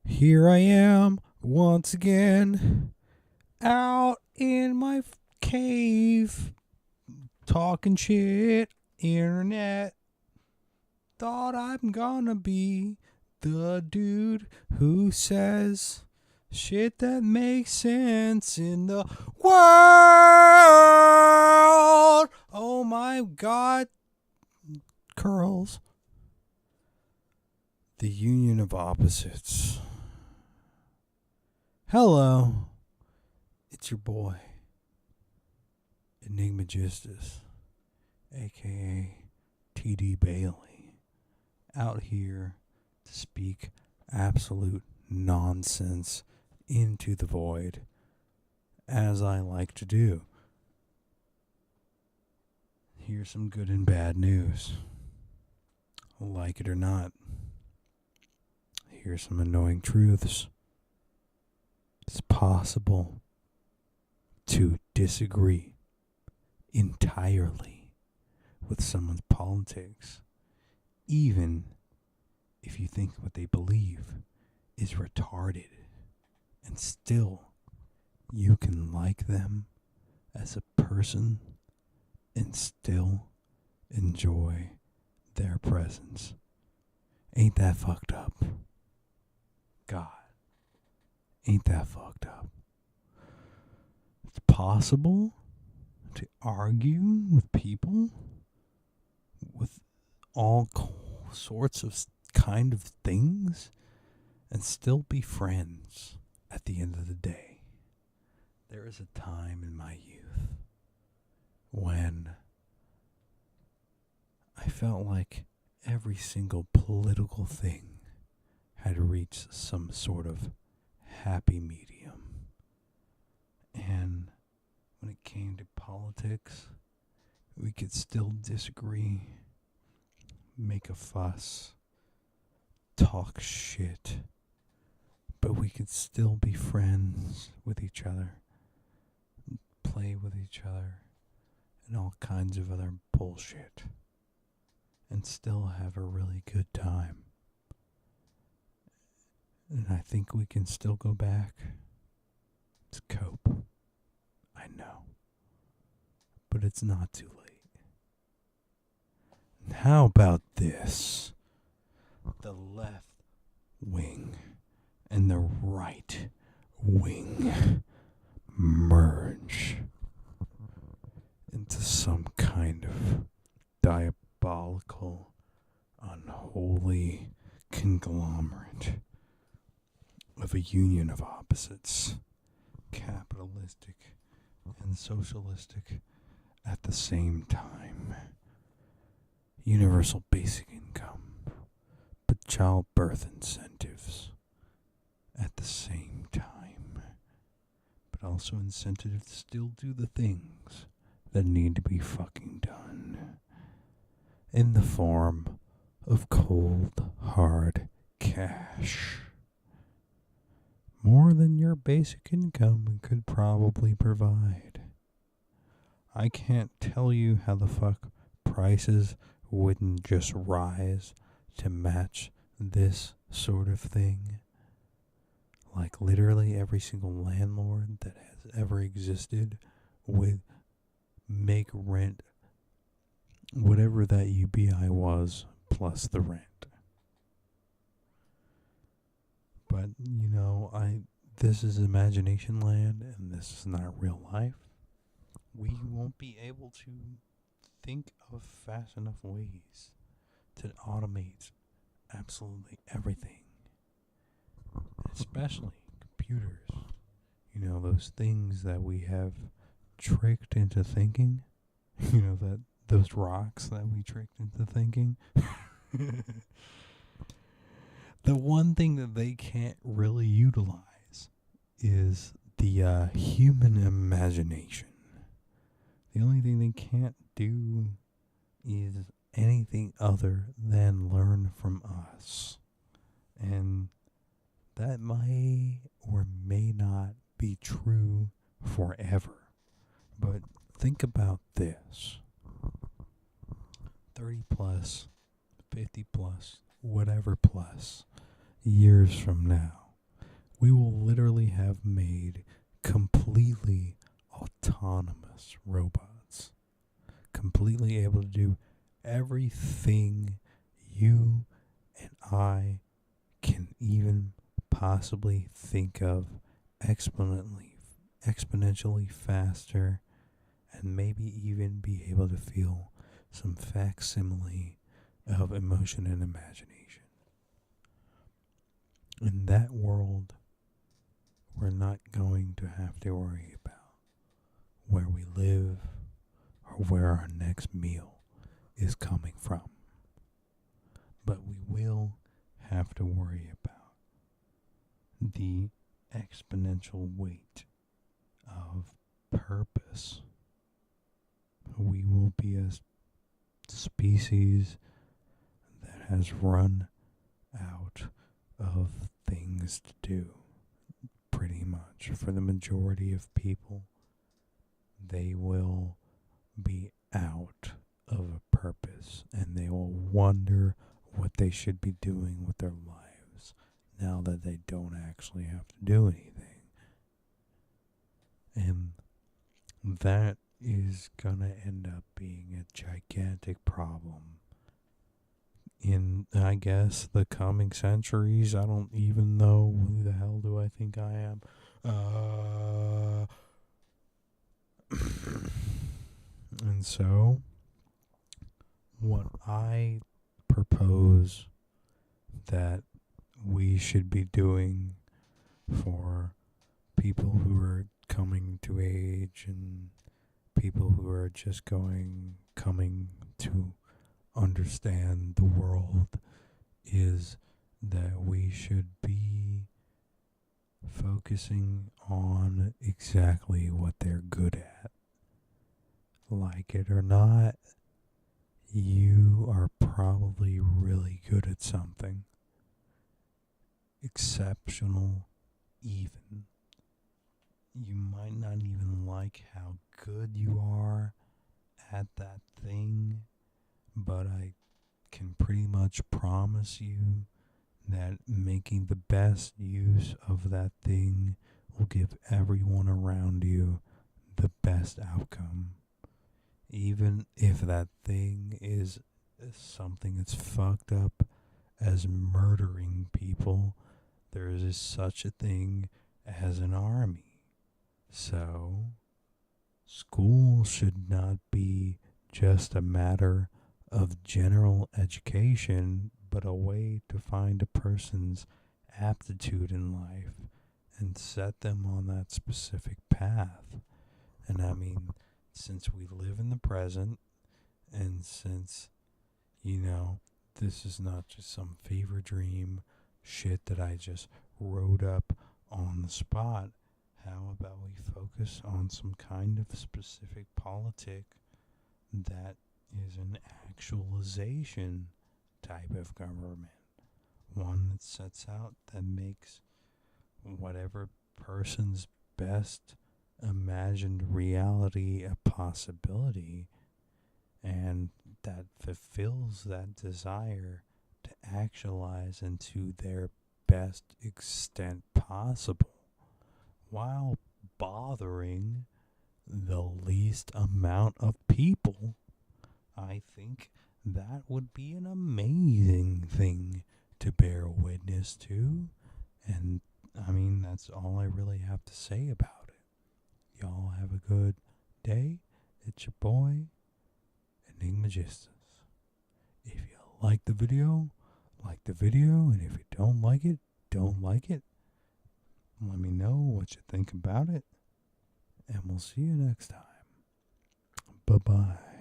Here I am once again out in my cave talking shit. Internet thought I'm gonna be the dude who says shit that makes sense in the world. Oh my god. Curls. The union of opposites. Hello, it's your boy, Enigmagistus, aka TD Bailey, out here to speak absolute nonsense into the void, as I like to do. Here's some good and bad news. Like it or not, here's some annoying truths. It's possible to disagree entirely with someone's politics, even if you think what they believe is retarded, and still you can like them as a person and still enjoy their presence. Ain't that fucked up? God. Ain't that fucked up? It's possible to argue with people with all sorts of kind of things and still be friends at the end of the day. There is a time in my youth when I felt like every single political thing had reached some sort of happy medium. And when it came to politics, we could still disagree, make a fuss, talk shit, but we could still be friends with each other, play with each other, and all kinds of other bullshit, and still have a really good time. And I think we can still go back to cope. I know. But it's not too late. And how about this? The left wing and the right wing merge into some kind of diabolical, unholy conglomerate of a union of opposites, capitalistic and socialistic at the same time. Universal basic income, but childbirth incentives at the same time, but also incentive to still do the things that need to be fucking done in the form of cold, hard cash. More than your basic income could probably provide. I can't tell you how the fuck prices wouldn't just rise to match this sort of thing. Like literally every single landlord that has ever existed would make rent whatever that UBI was plus the rent. But, this is imagination land and this is not real life. We won't be able to think of fast enough ways to automate absolutely everything. Especially computers. Those things that we have tricked into thinking. That those rocks that we tricked into thinking. The one thing that they can't really utilize is the human imagination. The only thing they can't do is anything other than learn from us. And that may or may not be true forever. But think about this. 30 plus, 50 plus, whatever plus years from now, we will literally have made completely autonomous robots, completely able to do everything you and I can even possibly think of exponentially faster, and maybe even be able to feel some facsimile of emotion and imagination. In that world, we're not going to have to worry about where we live or where our next meal is coming from. But we will have to worry about the exponential weight of purpose. We will be a species that has run out of things to do, pretty much. For the majority of people, they will be out of a purpose, and they will wonder what they should be doing with their lives now that they don't actually have to do anything. And that is gonna end up being a gigantic problem in, I guess, the coming centuries. I don't even know who the hell do I think I am. And so, what I propose that we should be doing for people who are coming to age and people who are just coming to understand the world is that we should be focusing on exactly what they're good at. Like it or not, you are probably really good at something. Exceptional, even. You might not even like how good you are at that thing, but I can pretty much promise you that making the best use of that thing will give everyone around you the best outcome. Even if that thing is something that's fucked up as murdering people, there is such a thing as an army. So, school should not be just a matter of general education, but a way to find a person's aptitude in life and set them on that specific path. And I mean, since we live in the present, and since, this is not just some fever dream shit that I just wrote up on the spot, how about we focus on some kind of specific politic that is an actualization type of government? One that sets out, that makes whatever person's best imagined reality a possibility, and that fulfills that desire to actualize into their best extent possible, while bothering the least amount of people. I think that would be an amazing thing to bear witness to. And I mean, that's all I really have to say about it. Y'all have a good day. It's your boy, Enigmagistus. If you like the video, and if you don't like it, don't like it. Let me know what you think about it, and we'll see you next time. Bye-bye.